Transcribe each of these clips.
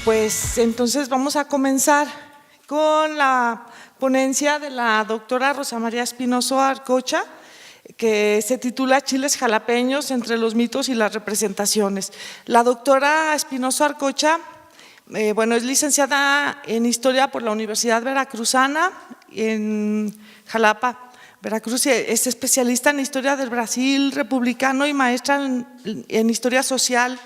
Pues entonces vamos a comenzar con la ponencia de la doctora Rosa María Espinoso Arcocha, que se titula Chiles jalapeños entre los mitos y las representaciones. La doctora Espinoso Arcocha, es licenciada en Historia por la Universidad Veracruzana en Jalapa, Veracruz. Es especialista en Historia del Brasil republicano y maestra en Historia Social,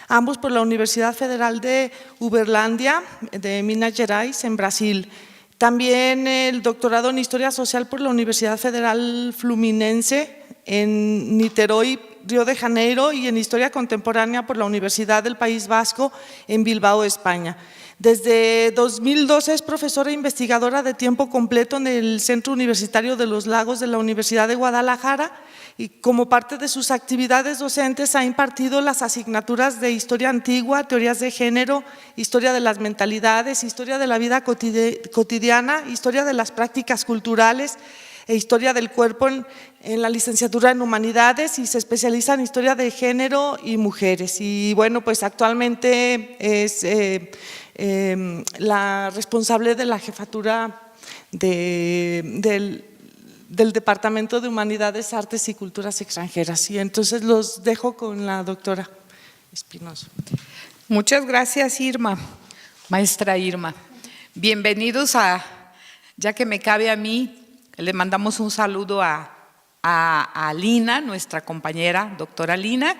ambos por la Universidad Federal de Uberlândia de Minas Gerais en Brasil. También el doctorado en Historia Social por la Universidad Federal Fluminense en Niterói, Río de Janeiro, y en Historia Contemporánea por la Universidad del País Vasco en Bilbao, España. Desde 2012 es profesora e investigadora de tiempo completo en el Centro Universitario de los Lagos de la Universidad de Guadalajara, y como parte de sus actividades docentes ha impartido las asignaturas de Historia Antigua, Teorías de Género, Historia de las Mentalidades, Historia de la Vida Cotidiana, Historia de las Prácticas Culturales e Historia del Cuerpo en la licenciatura en Humanidades, y se especializa en Historia de Género y Mujeres. Y bueno, pues actualmente es la responsable de la jefatura del Departamento de Humanidades, Artes y Culturas Extranjeras. Y entonces los dejo con la doctora Espinoso. Muchas gracias, Irma, maestra Irma. Bienvenidos ya que me cabe a mí, le mandamos un saludo a Lina, nuestra compañera, doctora Lina,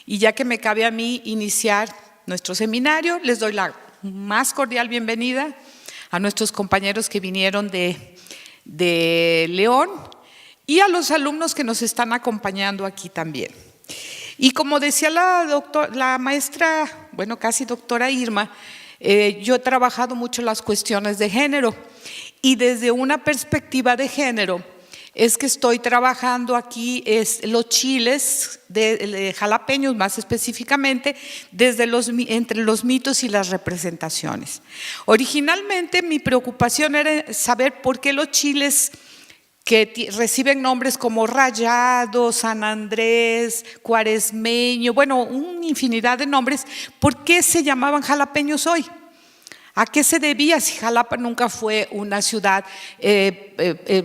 y ya que me cabe a mí iniciar nuestro seminario, les doy la más cordial bienvenida a nuestros compañeros que vinieron de León y a los alumnos que nos están acompañando aquí también. Y como decía la maestra, casi doctora Irma, yo he trabajado mucho las cuestiones de género, y desde una perspectiva de género es que estoy trabajando aquí los chiles de jalapeños, más específicamente, entre los mitos y las representaciones. Originalmente mi preocupación era saber por qué los chiles que reciben nombres como Rayado, San Andrés, Cuaresmeño, una infinidad de nombres, ¿por qué se llamaban jalapeños hoy? ¿A qué se debía si Jalapa nunca fue una ciudad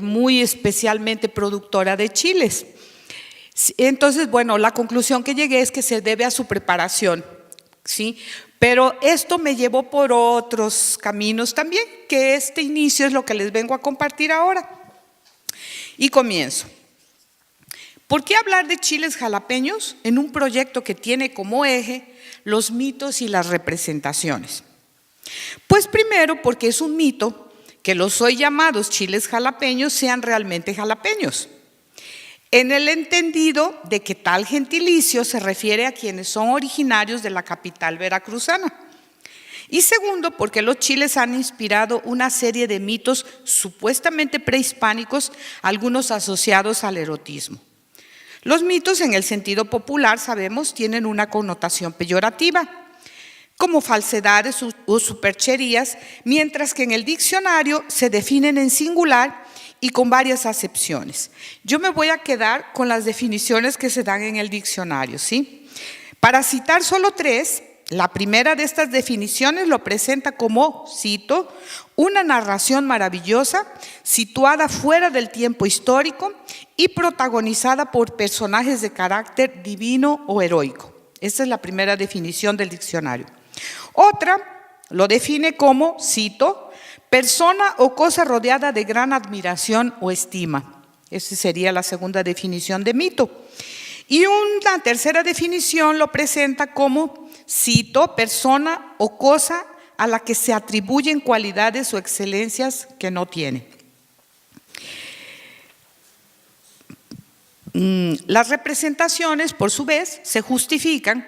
muy especialmente productora de chiles? Entonces, la conclusión que llegué es que se debe a su preparación, ¿sí? Pero esto me llevó por otros caminos también, que este inicio es lo que les vengo a compartir ahora. Y comienzo. ¿Por qué hablar de chiles jalapeños en un proyecto que tiene como eje los mitos y las representaciones? Pues primero porque es un mito que los hoy llamados chiles jalapeños sean realmente jalapeños, en el entendido de que tal gentilicio se refiere a quienes son originarios de la capital veracruzana. Y segundo, porque los chiles han inspirado una serie de mitos supuestamente prehispánicos, algunos asociados al erotismo. Los mitos, en el sentido popular, sabemos, tienen una connotación peyorativa, como falsedades o supercherías, mientras que en el diccionario se definen en singular y con varias acepciones. Yo me voy a quedar con las definiciones que se dan en el diccionario, ¿sí? Para citar solo tres, la primera de estas definiciones lo presenta como, cito, una narración maravillosa situada fuera del tiempo histórico y protagonizada por personajes de carácter divino o heroico. Esta es la primera definición del diccionario. Otra lo define como, cito, persona o cosa rodeada de gran admiración o estima. Esa sería la segunda definición de mito. Y una tercera definición lo presenta como, cito, persona o cosa a la que se atribuyen cualidades o excelencias que no tiene. Las representaciones, por su vez, se justifican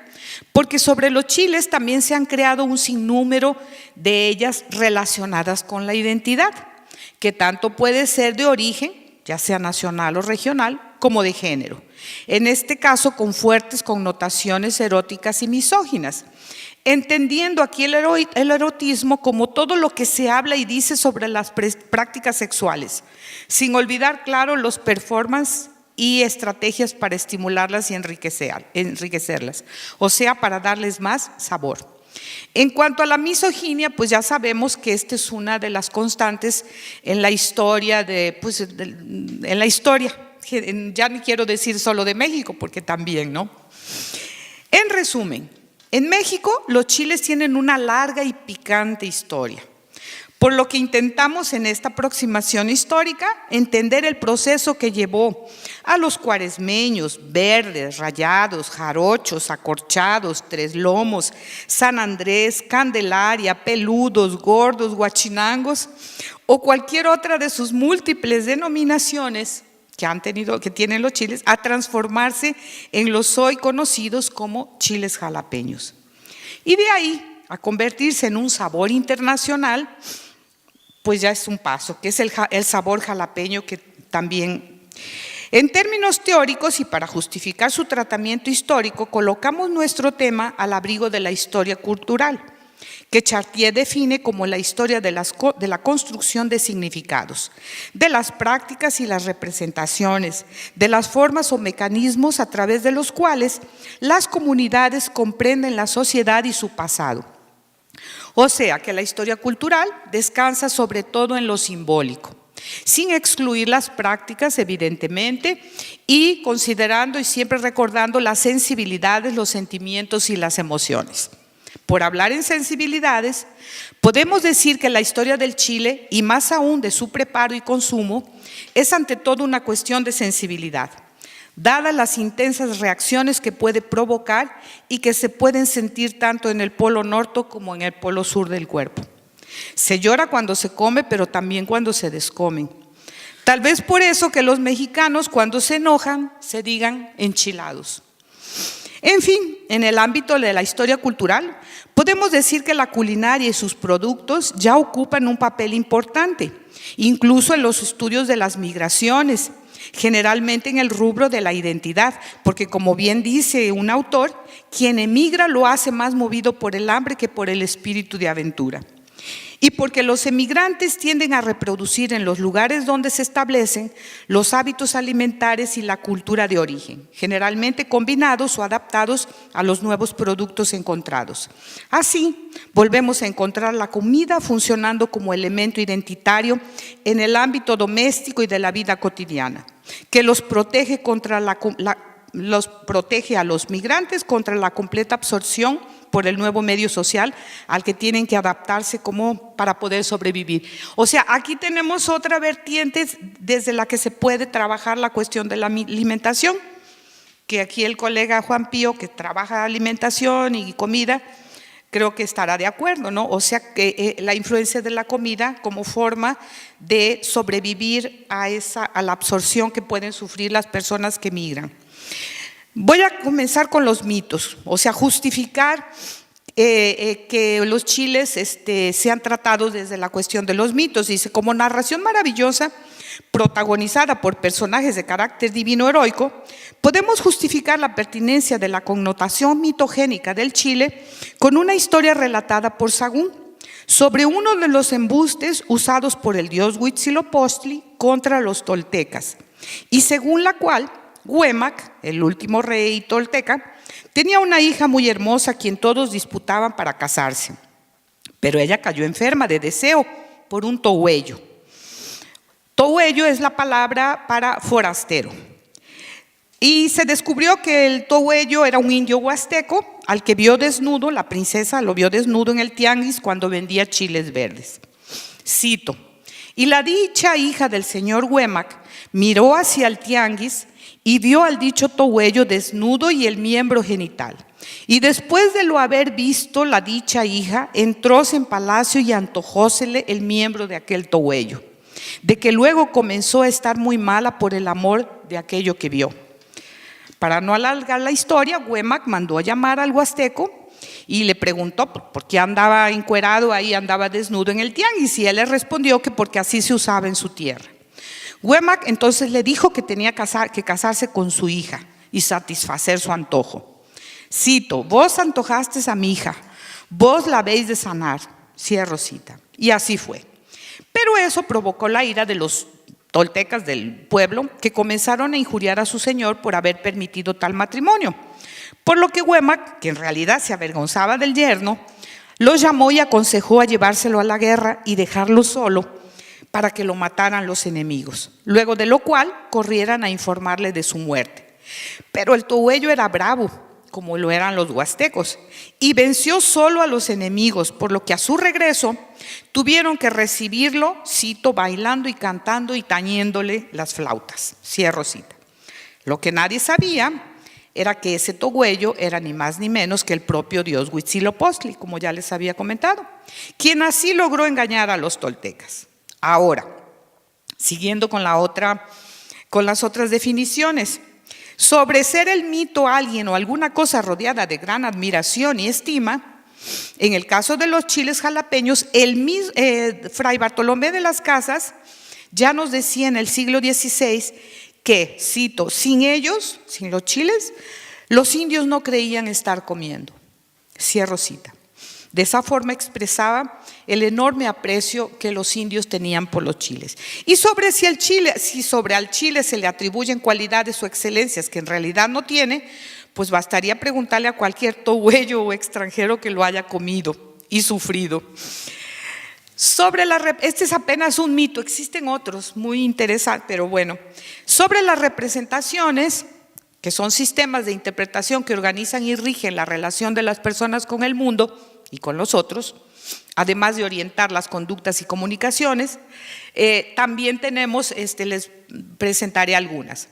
porque sobre los chiles también se han creado un sinnúmero de ellas relacionadas con la identidad, que tanto puede ser de origen, ya sea nacional o regional, como de género. En este caso, con fuertes connotaciones eróticas y misóginas, entendiendo aquí el erotismo como todo lo que se habla y dice sobre las prácticas sexuales, sin olvidar, claro, los performances y estrategias para estimularlas y enriquecerlas, o sea, para darles más sabor. En cuanto a la misoginia, pues ya sabemos que esta es una de las constantes en la historia en la historia. Ya no quiero decir solo de México, porque también, ¿no? En resumen, en México los chiles tienen una larga y picante historia, por lo que intentamos en esta aproximación histórica entender el proceso que llevó a los cuaresmeños, verdes, rayados, jarochos, acorchados, tres lomos, San Andrés, Candelaria, peludos, gordos, guachinangos o cualquier otra de sus múltiples denominaciones que tienen los chiles, a transformarse en los hoy conocidos como chiles jalapeños. Y de ahí a convertirse en un sabor internacional, pues ya es un paso, que es el sabor jalapeño, que también, en términos teóricos y para justificar su tratamiento histórico, colocamos nuestro tema al abrigo de la historia cultural, que Chartier define como la historia de la construcción de significados, de las prácticas y las representaciones, de las formas o mecanismos a través de los cuales las comunidades comprenden la sociedad y su pasado. O sea que la historia cultural descansa sobre todo en lo simbólico, sin excluir las prácticas, evidentemente, y considerando y siempre recordando las sensibilidades, los sentimientos y las emociones. Por hablar en sensibilidades, podemos decir que la historia del chile, y más aún de su preparo y consumo, es ante todo una cuestión de sensibilidad, dadas las intensas reacciones que puede provocar y que se pueden sentir tanto en el polo norte como en el polo sur del cuerpo. Se llora cuando se come, pero también cuando se descomen. Tal vez por eso que los mexicanos, cuando se enojan, se digan enchilados. En fin, en el ámbito de la historia cultural, podemos decir que la culinaria y sus productos ya ocupan un papel importante, incluso en los estudios de las migraciones, generalmente en el rubro de la identidad, porque como bien dice un autor, quien emigra lo hace más movido por el hambre que por el espíritu de aventura. Y porque los emigrantes tienden a reproducir en los lugares donde se establecen los hábitos alimentarios y la cultura de origen, generalmente combinados o adaptados a los nuevos productos encontrados. Así, volvemos a encontrar la comida funcionando como elemento identitario en el ámbito doméstico y de la vida cotidiana, que los protege a los migrantes contra la completa absorción por el nuevo medio social al que tienen que adaptarse como para poder sobrevivir. O sea, aquí tenemos otra vertiente desde la que se puede trabajar la cuestión de la alimentación, que aquí el colega Juan Pío, que trabaja alimentación y comida, creo que estará de acuerdo, ¿no? O sea, que la influencia de la comida como forma de sobrevivir a la absorción que pueden sufrir las personas que migran. Voy a comenzar con los mitos, o sea, justificar que los chiles sean tratados desde la cuestión de los mitos. Dice, como narración maravillosa, protagonizada por personajes de carácter divino heroico, podemos justificar la pertinencia de la connotación mitogénica del chile con una historia relatada por Sagún sobre uno de los embustes usados por el dios Huitzilopochtli contra los toltecas, y según la cual Huémac, el último rey tolteca, tenía una hija muy hermosa a quien todos disputaban para casarse, pero ella cayó enferma de deseo por un tohuello. Tohuello es la palabra para forastero. Y se descubrió que el tohuello era un indio huasteco al que vio desnudo, la princesa lo vio desnudo en el tianguis cuando vendía chiles verdes. Cito, y la dicha hija del señor Huémac miró hacia el tianguis y vio al dicho tohuello desnudo y el miembro genital. Y después de lo haber visto la dicha hija, entróse en palacio y antojósele el miembro de aquel tohuello, de que luego comenzó a estar muy mala por el amor de aquello que vio. Para no alargar la historia, Huémac mandó a llamar al huasteco y le preguntó por qué andaba encuerado ahí, andaba desnudo en el tianguis, y él le respondió que porque así se usaba en su tierra. Huémac entonces le dijo que tenía que casarse con su hija y satisfacer su antojo. Cito, vos antojaste a mi hija, vos la habéis de sanar, cierro cita. Y así fue. Pero eso provocó la ira de los toltecas del pueblo, que comenzaron a injuriar a su señor por haber permitido tal matrimonio. Por lo que Huémac, que en realidad se avergonzaba del yerno, Lo llamó y aconsejó a llevárselo a la guerra y dejarlo solo para que lo mataran los enemigos, luego de lo cual corrieran a informarle de su muerte. Pero el tohuello era bravo, como lo eran los huastecos, y venció solo a los enemigos, por lo que a su regreso tuvieron que recibirlo, cito, bailando y cantando y tañéndole las flautas. Cierro cita. Lo que nadie sabía era que ese tohuello era ni más ni menos que el propio dios Huitzilopochtli, como ya les había comentado, quien así logró engañar a los toltecas. Ahora, siguiendo con las otras definiciones, sobre ser el mito alguien o alguna cosa rodeada de gran admiración y estima, en el caso de los chiles jalapeños, Fray Bartolomé de las Casas ya nos decía en el siglo XVI que, cito, sin ellos, sin los chiles, los indios no creían estar comiendo. Cierro cita. De esa forma expresaba el enorme aprecio que los indios tenían por los chiles. Y si sobre al chile se le atribuyen cualidades o excelencias que en realidad no tiene, pues bastaría preguntarle a cualquier tohuello o extranjero que lo haya comido y sufrido. Este es apenas un mito, existen otros muy interesantes, pero bueno. Sobre las representaciones, que son sistemas de interpretación que organizan y rigen la relación de las personas con el mundo y con los otros, además de orientar las conductas y comunicaciones, también tenemos, les presentaré algunas.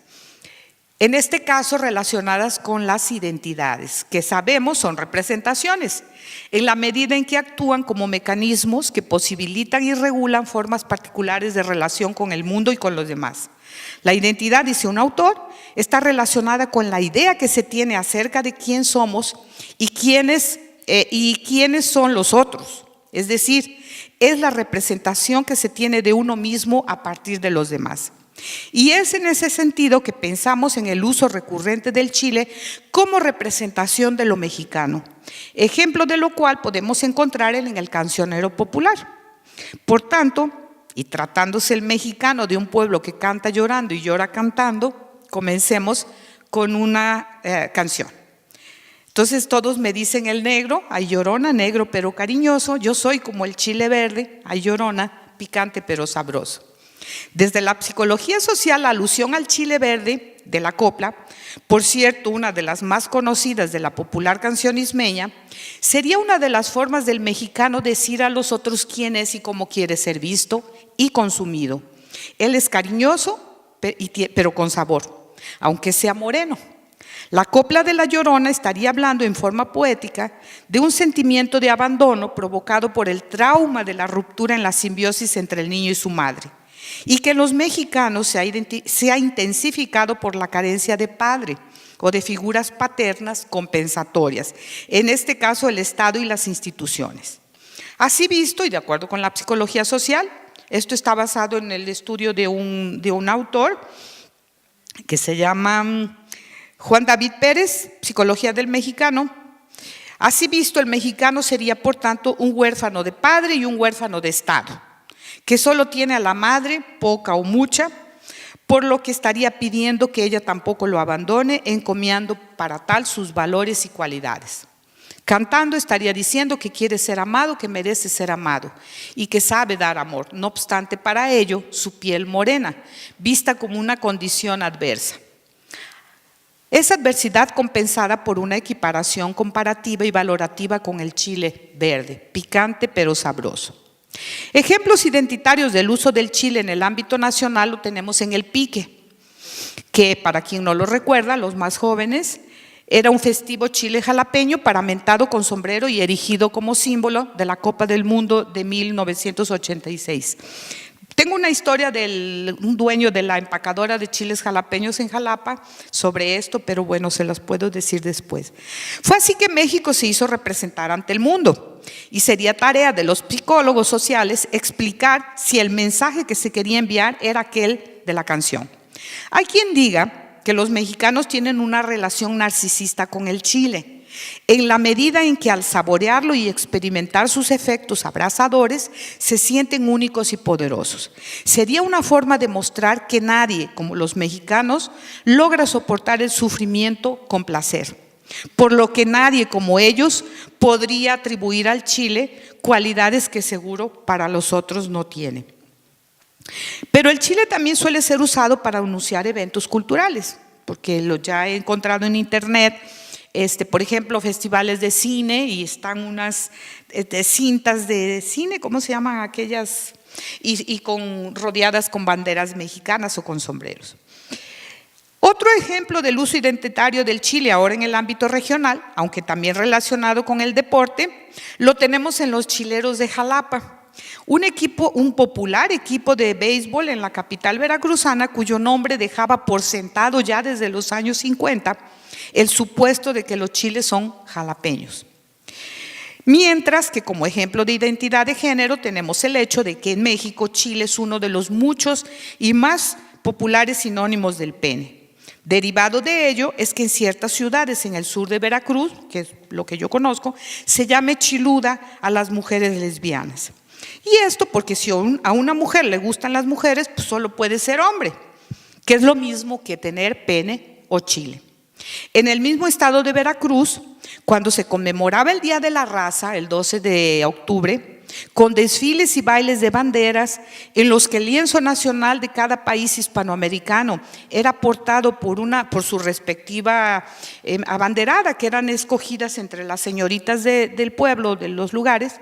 En este caso, relacionadas con las identidades, que sabemos son representaciones, en la medida en que actúan como mecanismos que posibilitan y regulan formas particulares de relación con el mundo y con los demás. La identidad, dice un autor, está relacionada con la idea que se tiene acerca de quién somos y quiénes son los otros. Es decir, es la representación que se tiene de uno mismo a partir de los demás. Y es en ese sentido que pensamos en el uso recurrente del chile como representación de lo mexicano, ejemplo de lo cual podemos encontrar en el cancionero popular. Por tanto, y tratándose el mexicano de un pueblo que canta llorando y llora cantando, comencemos con una canción. Entonces todos me dicen el negro, ay llorona, negro pero cariñoso, yo soy como el chile verde, ay llorona, picante pero sabroso. Desde la psicología social, la alusión al chile verde de la copla, por cierto, una de las más conocidas de la popular canción ismeña, sería una de las formas del mexicano decir a los otros quién es y cómo quiere ser visto y consumido. Él es cariñoso, pero con sabor, aunque sea moreno. La copla de La Llorona estaría hablando en forma poética de un sentimiento de abandono provocado por el trauma de la ruptura en la simbiosis entre el niño y su madre, y que en los mexicanos se ha intensificado por la carencia de padre o de figuras paternas compensatorias, en este caso el Estado y las instituciones. Así visto, y de acuerdo con la psicología social, esto está basado en el estudio de un autor que se llama Juan David Pérez, Psicología del Mexicano. Así visto, el mexicano sería, por tanto, un huérfano de padre y un huérfano de Estado, que solo tiene a la madre, poca o mucha, por lo que estaría pidiendo que ella tampoco lo abandone, encomiando para tal sus valores y cualidades. Cantando estaría diciendo que quiere ser amado, que merece ser amado y que sabe dar amor. No obstante, para ello, su piel morena, vista como una condición adversa. Esa adversidad compensada por una equiparación comparativa y valorativa con el chile verde, picante pero sabroso. Ejemplos identitarios del uso del chile en el ámbito nacional lo tenemos en el pique, que para quien no lo recuerda, los más jóvenes, era un festivo chile jalapeño paramentado con sombrero y erigido como símbolo de la Copa del Mundo de 1986. Tengo una historia de un dueño de la empacadora de chiles jalapeños en Jalapa sobre esto, pero bueno, se las puedo decir después. Fue así que México se hizo representar ante el mundo y sería tarea de los psicólogos sociales explicar si el mensaje que se quería enviar era aquel de la canción. Hay quien diga que los mexicanos tienen una relación narcisista con el chile, en la medida en que al saborearlo y experimentar sus efectos abrasadores, se sienten únicos y poderosos. Sería una forma de mostrar que nadie, como los mexicanos, logra soportar el sufrimiento con placer. por lo que nadie como ellos podría atribuir al chile cualidades que seguro para los otros no tiene. Pero el chile también suele ser usado para anunciar eventos culturales, porque lo ya he encontrado en internet, por ejemplo, festivales de cine, y están unas cintas de cine, ¿cómo se llaman aquellas? Y rodeadas con banderas mexicanas o con sombreros. Otro ejemplo del uso identitario del chile ahora en el ámbito regional, aunque también relacionado con el deporte, lo tenemos en los chileros de Jalapa. Un popular equipo de béisbol en la capital veracruzana, cuyo nombre dejaba por sentado ya desde los años 50 el supuesto de que los chiles son jalapeños. Mientras que como ejemplo de identidad de género tenemos el hecho de que en México chile es uno de los muchos y más populares sinónimos del pene. Derivado de ello es que en ciertas ciudades en el sur de Veracruz, que es lo que yo conozco, se llame chiluda a las mujeres lesbianas. Y esto porque si a una mujer le gustan las mujeres, pues solo puede ser hombre, que es lo mismo que tener pene o chile. En el mismo estado de Veracruz, cuando se conmemoraba el Día de la Raza, el 12 de octubre, con desfiles y bailes de banderas, en los que el lienzo nacional de cada país hispanoamericano era portado por su respectiva abanderada, que eran escogidas entre las señoritas del pueblo, de los lugares,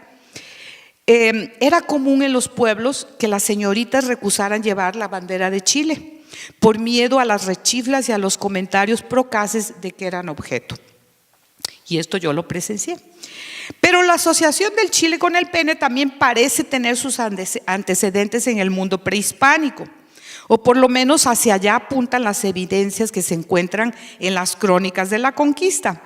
era común en los pueblos que las señoritas recusaran llevar la bandera de Chile, por miedo a las rechiflas y a los comentarios procaces de que eran objeto. Y esto yo lo presencié. Pero la asociación del chile con el pene también parece tener sus antecedentes en el mundo prehispánico, o por lo menos hacia allá apuntan las evidencias que se encuentran en las crónicas de la conquista,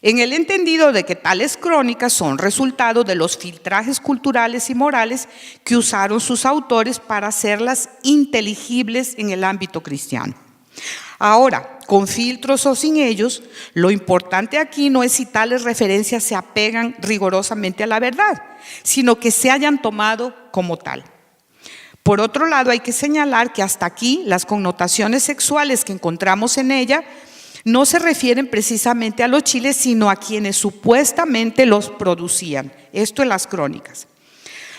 en el entendido de que tales crónicas son resultado de los filtrajes culturales y morales que usaron sus autores para hacerlas inteligibles en el ámbito cristiano. Ahora, con filtros o sin ellos, lo importante aquí no es si tales referencias se apegan rigurosamente a la verdad, sino que se hayan tomado como tal. Por otro lado, hay que señalar que hasta aquí las connotaciones sexuales que encontramos en ella no se refieren precisamente a los chiles, sino a quienes supuestamente los producían, esto en las crónicas.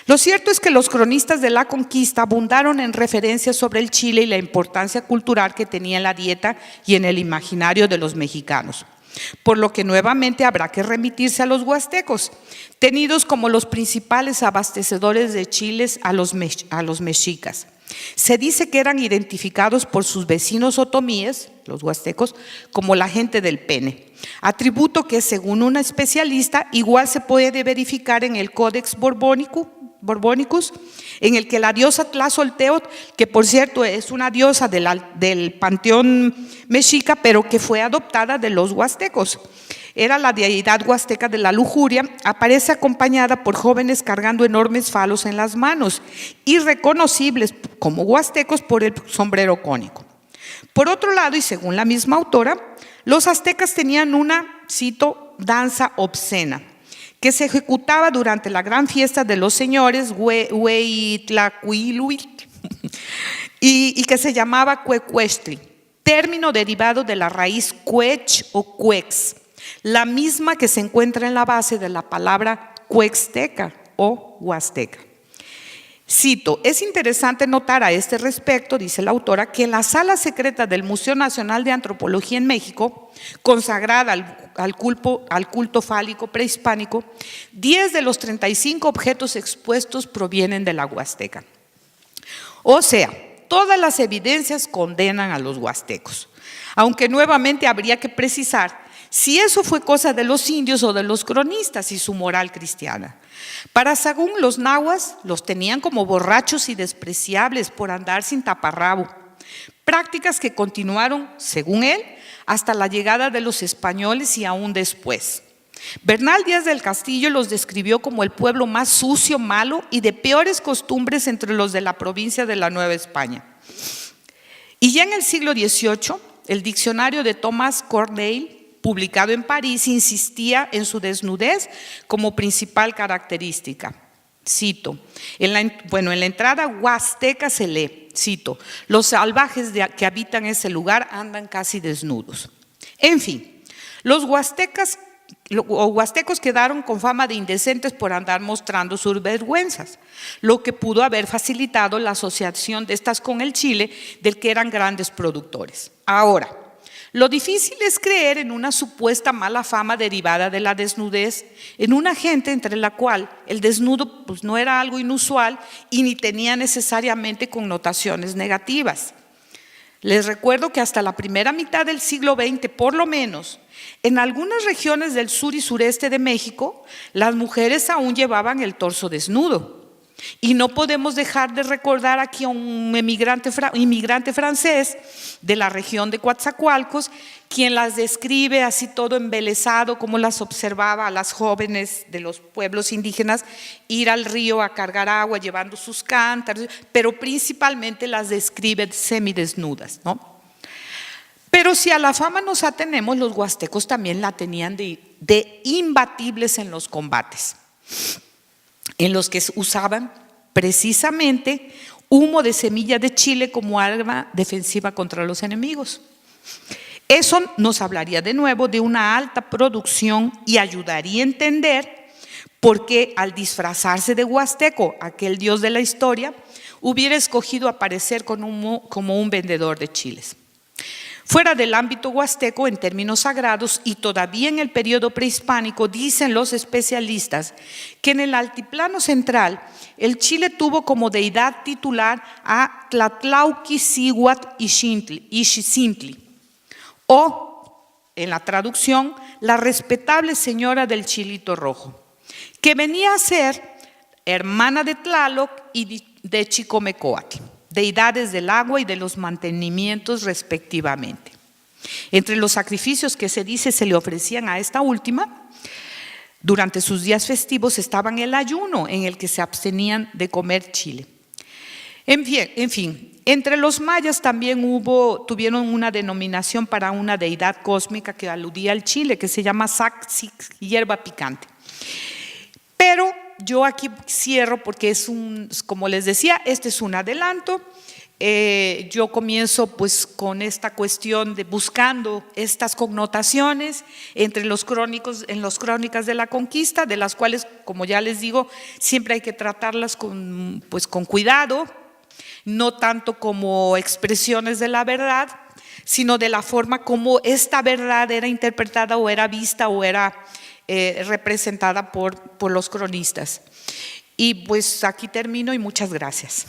Lo cierto es que los cronistas de la conquista abundaron en referencias sobre el chile y la importancia cultural que tenía en la dieta y en el imaginario de los mexicanos, por lo que nuevamente habrá que remitirse a los huastecos, tenidos como los principales abastecedores de chiles a los mexicas. Se dice que eran identificados por sus vecinos otomíes, los huastecos, como la gente del pene, atributo que según una especialista igual se puede verificar en el Codex Borbónicus, en el que la diosa Tlazolteotl, que por cierto es una diosa del panteón mexica, pero que fue adoptada de los huastecos, era la deidad huasteca de la lujuria, aparece acompañada por jóvenes cargando enormes falos en las manos y reconocibles como huastecos por el sombrero cónico. Por otro lado, y según la misma autora, los aztecas tenían una, cito, danza obscena, que se ejecutaba durante la gran fiesta de los señores Hueyitlacuiluitl y que se llamaba Cuecuestli, término derivado de la raíz cuech o cuex, la misma que se encuentra en la base de la palabra cuexteca o huasteca. Cito, es interesante notar a este respecto, dice la autora, que en la sala secreta del Museo Nacional de Antropología en México, consagrada al culto fálico prehispánico, 10 de los 35 objetos expuestos provienen de la huasteca. O sea, todas las evidencias condenan a los huastecos, aunque nuevamente habría que precisar si eso fue cosa de los indios o de los cronistas y su moral cristiana. Para según los nahuas, los tenían como borrachos y despreciables por andar sin taparrabo, prácticas que continuaron, según él, hasta la llegada de los españoles y aún después. Bernal Díaz del Castillo los describió como el pueblo más sucio, malo y de peores costumbres entre los de la provincia de la Nueva España. Y ya en el siglo XVIII, el diccionario de Thomas Corneille, publicado en París, insistía en su desnudez como principal característica. Cito, en la entrada huasteca se lee, cito, los salvajes que habitan ese lugar andan casi desnudos. En fin, Los huastecos quedaron con fama de indecentes por andar mostrando sus vergüenzas, lo que pudo haber facilitado la asociación de estas con el Chile, del que eran grandes productores. Ahora, lo difícil es creer en una supuesta mala fama derivada de la desnudez en una gente entre la cual el desnudo pues, no era algo inusual y ni tenía necesariamente connotaciones negativas. Les recuerdo que hasta la primera mitad del siglo XX, por lo menos, en algunas regiones del sur y sureste de México, las mujeres aún llevaban el torso desnudo. Y no podemos dejar de recordar aquí a un inmigrante francés de la región de Coatzacoalcos, quien las describe así todo embelesado, como las observaba a las jóvenes de los pueblos indígenas ir al río a cargar agua llevando sus cántaros, pero principalmente las describe semidesnudas, ¿no? Pero si a la fama nos atenemos, los huastecos también la tenían de imbatibles en los combates, en los que usaban precisamente humo de semilla de chile como arma defensiva contra los enemigos. Eso nos hablaría de nuevo de una alta producción y ayudaría a entender por qué al disfrazarse de huasteco, aquel dios de la historia, hubiera escogido aparecer como un vendedor de chiles. Fuera del ámbito huasteco, en términos sagrados y todavía en el periodo prehispánico, dicen los especialistas que en el altiplano central el Chile tuvo como deidad titular a Tlatlauquicihuatl-Ixicintli, o, en la traducción, la respetable señora del chilito rojo, que venía a ser hermana de Tlaloc y de Chicomecoatl, deidades del agua y de los mantenimientos respectivamente. Entre los sacrificios que se dice se le ofrecían a esta última, durante sus días festivos estaban el ayuno en el que se abstenían de comer chile. En fin, entre los mayas también tuvieron una denominación para una deidad cósmica que aludía al chile, que se llama Sac, hierba picante. Pero yo aquí cierro porque como les decía, este es un adelanto. Yo comienzo pues con esta cuestión de buscando estas connotaciones en las crónicas de la conquista, de las cuales, como ya les digo, siempre hay que tratarlas con cuidado, no tanto como expresiones de la verdad, sino de la forma como esta verdad era interpretada o era vista o era representada por los cronistas. Y pues aquí termino y muchas gracias.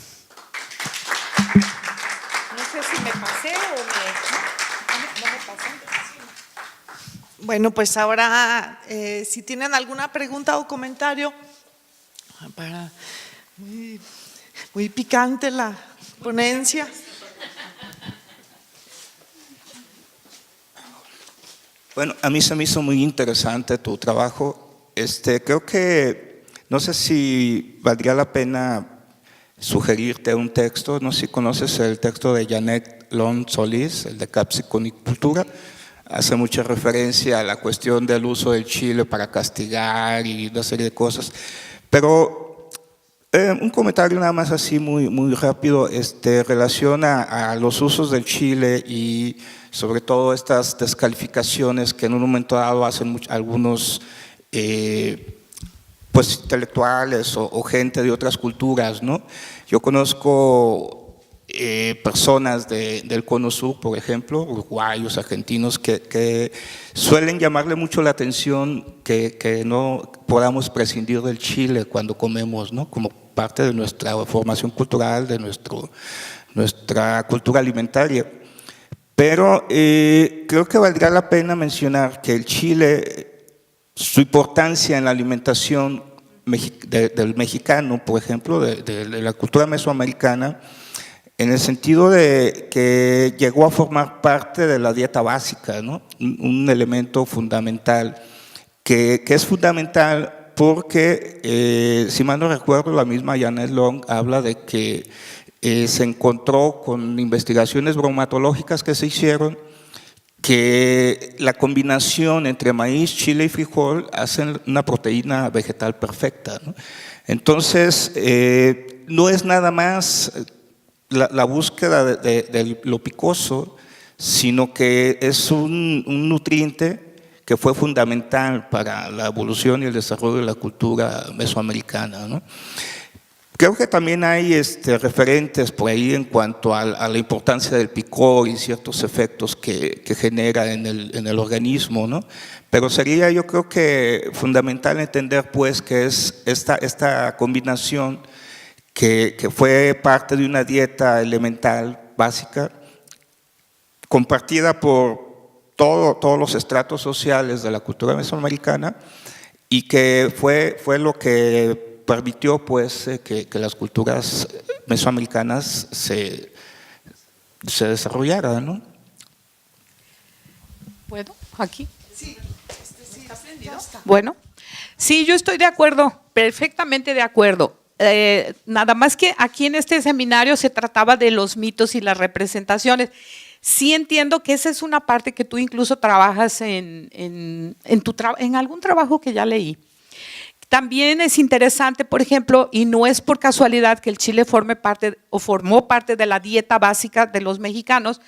No sé si me pasé o no me pasé. Bueno, pues ahora, si tienen alguna pregunta o comentario, muy picante la ponencia. Bueno, a mí se me hizo muy interesante tu trabajo. Creo que, no sé si valdría la pena sugerirte un texto. No sé si conoces el texto de Janet Lon Solís, el de Capsiconicultura. Hace mucha referencia a la cuestión del uso del chile para castigar y una serie de cosas. Pero un comentario nada más así muy rápido, relaciona a los usos del chile y sobre todo estas descalificaciones que en un momento dado hacen algunos pues intelectuales o gente de otras culturas, ¿no? Yo conozco personas del Cono Sur, por ejemplo, uruguayos, argentinos, que suelen llamarle mucho la atención que no podamos prescindir del chile cuando comemos, ¿no? Como parte de nuestra formación cultural, de nuestra cultura alimentaria. Pero creo que valdría la pena mencionar que el chile, su importancia en la alimentación del mexicano, por ejemplo, de la cultura mesoamericana, en el sentido de que llegó a formar parte de la dieta básica, ¿no? Un elemento fundamental, que es fundamental porque, si mal no recuerdo, la misma Janet Long habla de que se encontró con investigaciones bromatológicas que se hicieron que la combinación entre maíz, chile y frijol hacen una proteína vegetal perfecta, ¿no? Entonces, no es nada más la búsqueda de lo picoso, sino que es un nutriente que fue fundamental para la evolución y el desarrollo de la cultura mesoamericana, ¿no? Creo que también hay referentes por ahí en cuanto a la importancia del picor y ciertos efectos que genera en el organismo, ¿no? Pero sería, yo creo que fundamental entender pues que es esta combinación que fue parte de una dieta elemental básica compartida por todos los estratos sociales de la cultura mesoamericana y que fue lo que permitió pues que las culturas mesoamericanas se desarrollaran, ¿no? ¿Puedo? ¿Aquí? Sí. ¿Está prendido? Bueno, sí, yo estoy de acuerdo, perfectamente de acuerdo. Nada más que aquí en este seminario se trataba de los mitos y las representaciones. Sí entiendo que esa es una parte que tú incluso trabajas en algún trabajo que ya leí. También es interesante, por ejemplo, y no es por casualidad que el chile formó parte de la dieta básica de los mexicanos,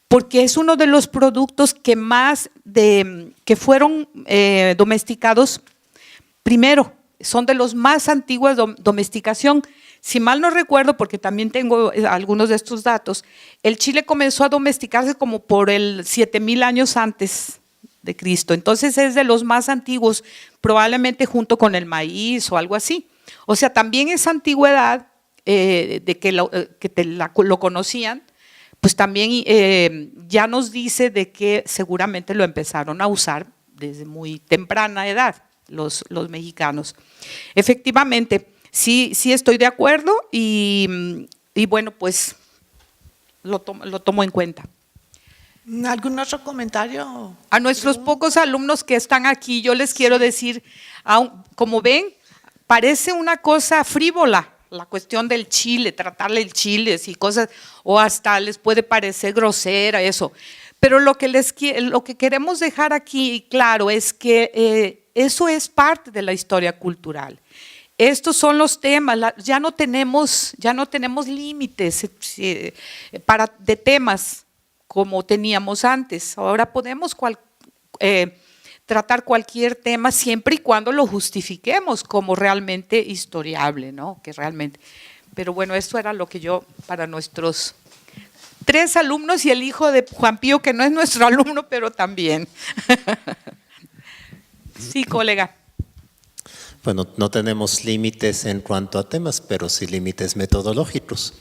porque es uno de los productos que que fueron domesticados primero, son de los más antiguos de domesticación. Si mal no recuerdo, porque también tengo algunos de estos datos, el chile comenzó a domesticarse como por el 7000 años antes de Cristo. Entonces es de los más antiguos, probablemente junto con el maíz o algo así. O sea, también esa antigüedad de que lo conocían, pues también ya nos dice de que seguramente lo empezaron a usar desde muy temprana edad los mexicanos. Efectivamente, sí estoy de acuerdo y bueno, pues lo tomo en cuenta. ¿Algún otro comentario? A nuestros pocos alumnos que están aquí, yo les quiero decir, como ven, parece una cosa frívola la cuestión del chile, tratarle el chile y cosas, o hasta les puede parecer grosera eso. Pero lo que queremos dejar aquí claro es que eso es parte de la historia cultural. Estos son los temas, ya no tenemos límites de temas como teníamos antes. Ahora podemos tratar cualquier tema siempre y cuando lo justifiquemos como realmente historiable, ¿no? Que realmente. Pero bueno, esto era lo que yo, para nuestros 3 alumnos y el hijo de Juan Pío, que no es nuestro alumno, pero también. Sí, colega. Bueno, no tenemos límites en cuanto a temas, pero sí límites metodológicos.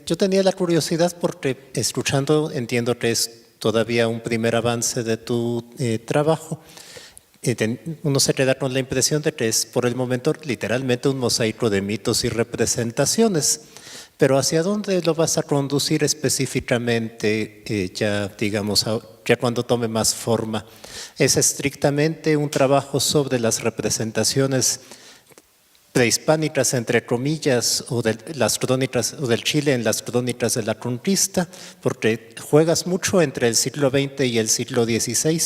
Yo tenía la curiosidad porque escuchando entiendo que es todavía un primer avance de tu trabajo. Uno se queda con la impresión de que es por el momento literalmente un mosaico de mitos y representaciones. Pero ¿hacia dónde lo vas a conducir específicamente ya, digamos, ya cuando tome más forma? ¿Es estrictamente un trabajo sobre las representaciones prehispánicas, entre comillas, o de las crónicas, o del Chile en las crónicas de la conquista? Porque juegas mucho entre el siglo XX y el siglo XVI,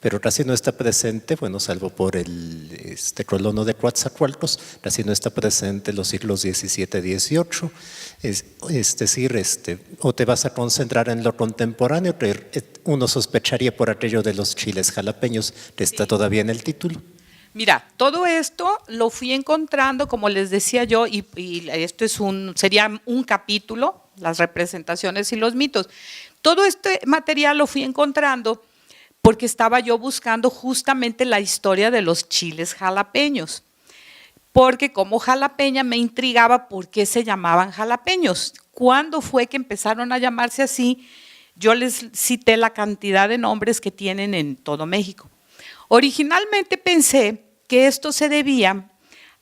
pero casi no está presente, bueno, salvo por el colono de Coatzacoalcos, casi no está presente en los siglos XVII, XVIII. Es decir, o te vas a concentrar en lo contemporáneo, que uno sospecharía por aquello de los chiles jalapeños, que está todavía en el título. Mira, todo esto lo fui encontrando, como les decía yo, y esto sería un capítulo, las representaciones y los mitos. Todo este material lo fui encontrando porque estaba yo buscando justamente la historia de los chiles jalapeños. Porque como jalapeña me intrigaba por qué se llamaban jalapeños. ¿Cuándo fue que empezaron a llamarse así? Yo les cité la cantidad de nombres que tienen en todo México. Originalmente pensé que esto se debía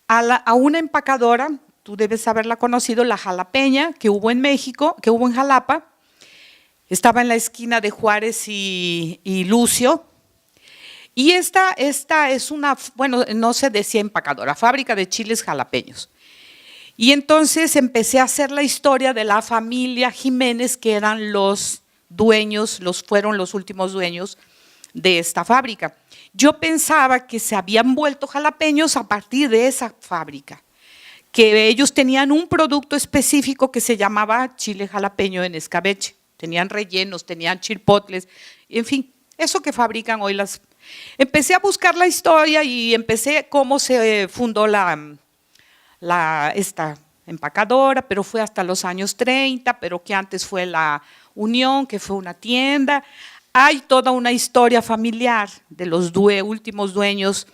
a una empacadora, tú debes haberla conocido, la Jalapeña, que hubo en México, que hubo en Jalapa, estaba en la esquina de Juárez y Lucio, y esta es una, bueno, no se decía empacadora, fábrica de chiles jalapeños. Y entonces empecé a hacer la historia de la familia Jiménez, que eran los dueños, fueron los últimos dueños de esta fábrica. Yo pensaba que se habían vuelto jalapeños a partir de esa fábrica, que ellos tenían un producto específico que se llamaba chile jalapeño en escabeche. Tenían rellenos, tenían chilpotles, en fin, eso que fabrican hoy las. Empecé a buscar la historia y empecé cómo se fundó esta empacadora, pero fue hasta los años 30, pero que antes fue la Unión, que fue una tienda. Hay toda una historia familiar de los últimos dueños,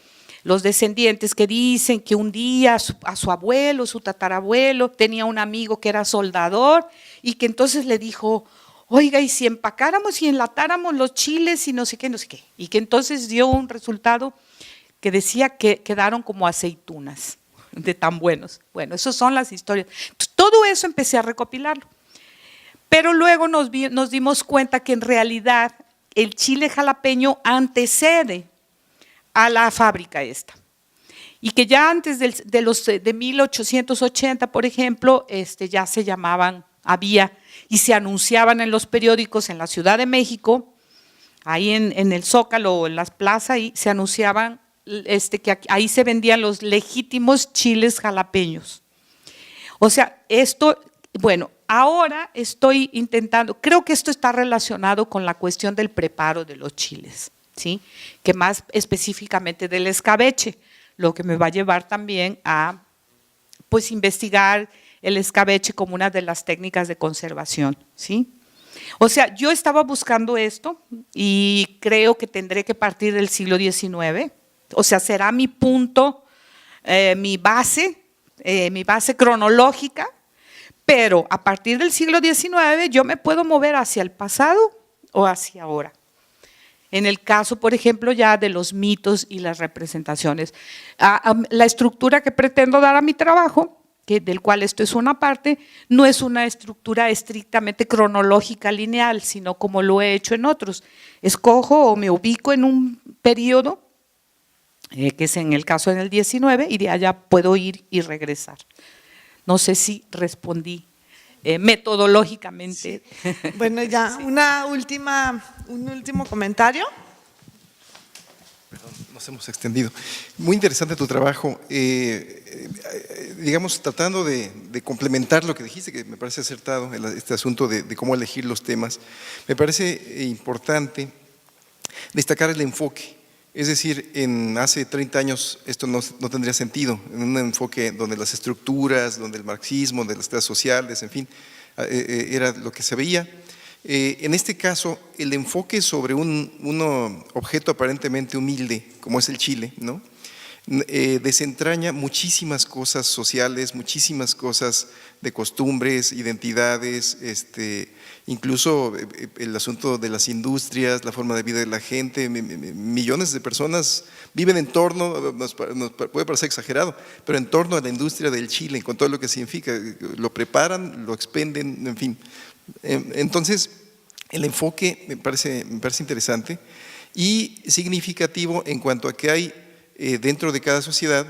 los descendientes, que dicen que un día a su abuelo, su tatarabuelo, tenía un amigo que era soldador y que entonces le dijo: oiga, y si empacáramos y enlatáramos los chiles y no sé qué, no sé qué. Y que entonces dio un resultado que decía que quedaron como aceitunas de tan buenos. Bueno, esas son las historias. Todo eso empecé a recopilarlo. Pero luego nos dimos cuenta que en realidad el chile jalapeño antecede a la fábrica esta. Y que ya antes de 1880, por ejemplo, ya se llamaban, había y se anunciaban en los periódicos en la Ciudad de México, ahí en el Zócalo, en las plazas, ahí se anunciaban que ahí se vendían los legítimos chiles jalapeños. O sea, esto, bueno, ahora estoy intentando, creo que esto está relacionado con la cuestión del preparo de los chiles, ¿sí? Que más específicamente del escabeche, lo que me va a llevar también a, pues, investigar el escabeche como una de las técnicas de conservación, ¿sí? O sea, yo estaba buscando esto y creo que tendré que partir del siglo XIX, o sea, será mi punto, mi base cronológica, pero a partir del siglo XIX yo me puedo mover hacia el pasado o hacia ahora. En el caso, por ejemplo, ya de los mitos y las representaciones. La estructura que pretendo dar a mi trabajo, del cual esto es una parte, no es una estructura estrictamente cronológica lineal, sino como lo he hecho en otros. Escojo o me ubico en un periodo, que es en el caso del 19, y de allá puedo ir y regresar. No sé si respondí metodológicamente. Sí. Bueno, ya, sí. Un último comentario. Perdón, nos hemos extendido. Muy interesante tu trabajo. Digamos, tratando de complementar lo que dijiste, que me parece acertado, este asunto de cómo elegir los temas, me parece importante destacar el enfoque. Es decir, hace 30 años esto no tendría sentido, en un enfoque donde las estructuras, donde el marxismo, donde las clases sociales, en fin, era lo que se veía. En este caso, el enfoque sobre un objeto aparentemente humilde, como es el chile, ¿no? Desentraña muchísimas cosas sociales, muchísimas cosas de costumbres, identidades, incluso el asunto de las industrias, la forma de vida de la gente. Millones de personas viven en torno, nos puede parecer exagerado, pero en torno a la industria del chile, con todo lo que significa, lo preparan, lo expenden, en fin. Entonces, el enfoque me parece interesante y significativo en cuanto a que hay dentro de cada sociedad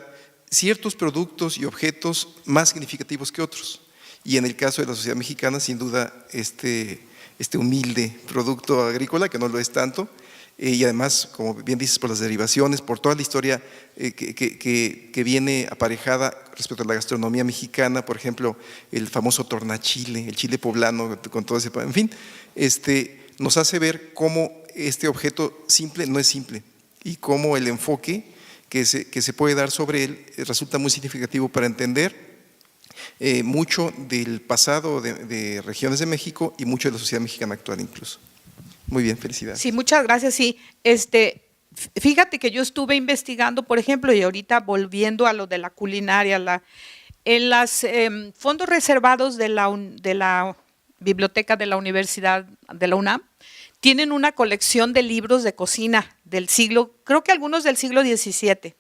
ciertos productos y objetos más significativos que otros. Y en el caso de la sociedad mexicana, sin duda, este humilde producto agrícola, que no lo es tanto, y además, como bien dices, por las derivaciones, por toda la historia que viene aparejada respecto a la gastronomía mexicana, por ejemplo, el famoso tornachile, el chile poblano, con todo ese… En fin, nos hace ver cómo este objeto simple no es simple y cómo el enfoque que se puede dar sobre él resulta muy significativo para entender mucho del pasado de regiones de México y mucho de la sociedad mexicana actual incluso. Muy bien, felicidades. Sí, muchas gracias. Sí, fíjate que yo estuve investigando, por ejemplo, y ahorita volviendo a lo de la culinaria, en los fondos reservados de la biblioteca de la Universidad de la UNAM, tienen una colección de libros de cocina del siglo, creo que algunos del siglo XVII.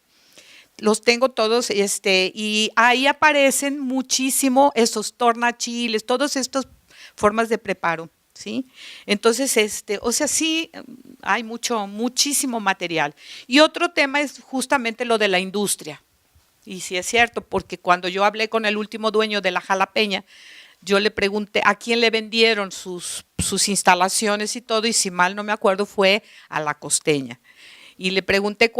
Los tengo todos, y ahí aparecen muchísimo esos tornachiles, todas estas formas de preparo, ¿sí? Entonces, o sea, sí, hay muchísimo material. Y otro tema es justamente lo de la industria. Y sí es cierto, porque cuando yo hablé con el último dueño de la Jalapeña, yo le pregunté a quién le vendieron sus instalaciones y todo, y si mal no me acuerdo fue a La Costeña. Y le pregunté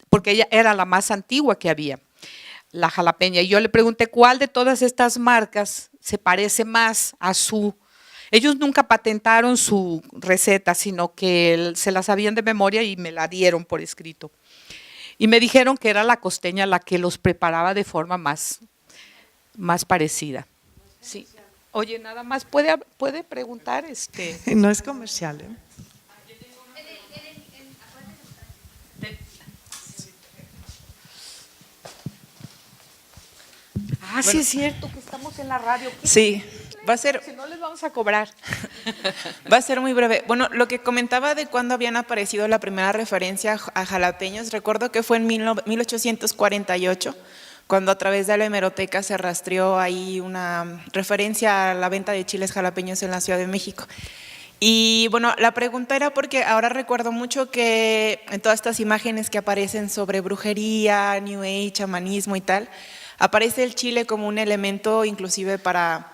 porque ella era la más antigua que había, la Jalapeña, y yo le pregunté cuál de todas estas marcas se parece más a su Ellos nunca patentaron su receta, sino que se la sabían de memoria y me la dieron por escrito. Y me dijeron que era la costeña la que los preparaba de forma más parecida. Sí. Oye, nada más, ¿puede preguntar? No es comercial, ¿eh? Ah, sí es cierto que estamos en la radio. Sí, va a ser, Si no les vamos a cobrar. va a ser muy breve. Bueno, lo que comentaba de cuándo habían aparecido la primera referencia a jalapeños, recuerdo que fue en 1848, cuando a través de la hemeroteca se rastreó ahí una referencia a la venta de chiles jalapeños en la Ciudad de México. Y bueno, la pregunta era porque ahora recuerdo mucho que en todas estas imágenes que aparecen sobre brujería, New Age, chamanismo y tal, aparece el chile como un elemento inclusive para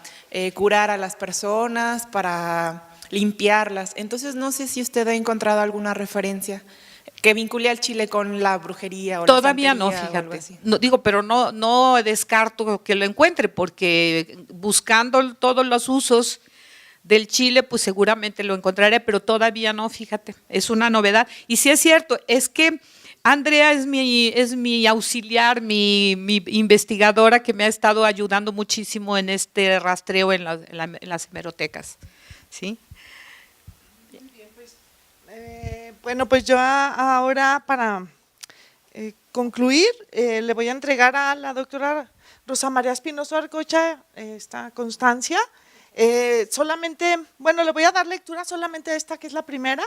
curar a las personas, para limpiarlas. Entonces no sé si usted ha encontrado alguna referencia que vincule al chile con la brujería o Todavía la no, santería o algo fíjate. así. No, digo, pero no descarto que lo encuentre, porque buscando todos los usos del chile, pues seguramente lo encontraré, pero todavía no, fíjate, es una novedad. Y sí es cierto, es que Andrea es mi auxiliar, mi investigadora que me ha estado ayudando muchísimo en este rastreo en las hemerotecas. ¿Sí? Bueno, pues yo ahora para concluir le voy a entregar a la doctora Rosa María Espinoso Arcocha esta constancia. Solamente, bueno, le voy a dar lectura solamente a esta que es la primera.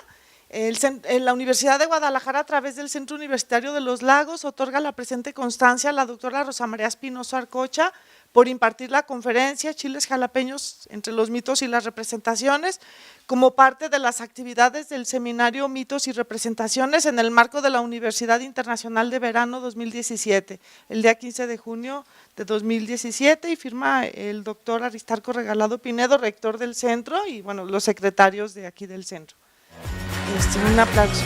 En la Universidad de Guadalajara, a través del Centro Universitario de los Lagos, otorga la presente constancia a la doctora Rosa María Espinoso Arcocha por impartir la conferencia Chiles jalapeños entre los mitos y las representaciones como parte de las actividades del seminario Mitos y Representaciones en el marco de la Universidad Internacional de Verano 2017, el día 15 de junio de 2017, y firma el doctor Aristarco Regalado Pinedo, rector del centro, y bueno, los secretarios de aquí del centro. Un aplauso.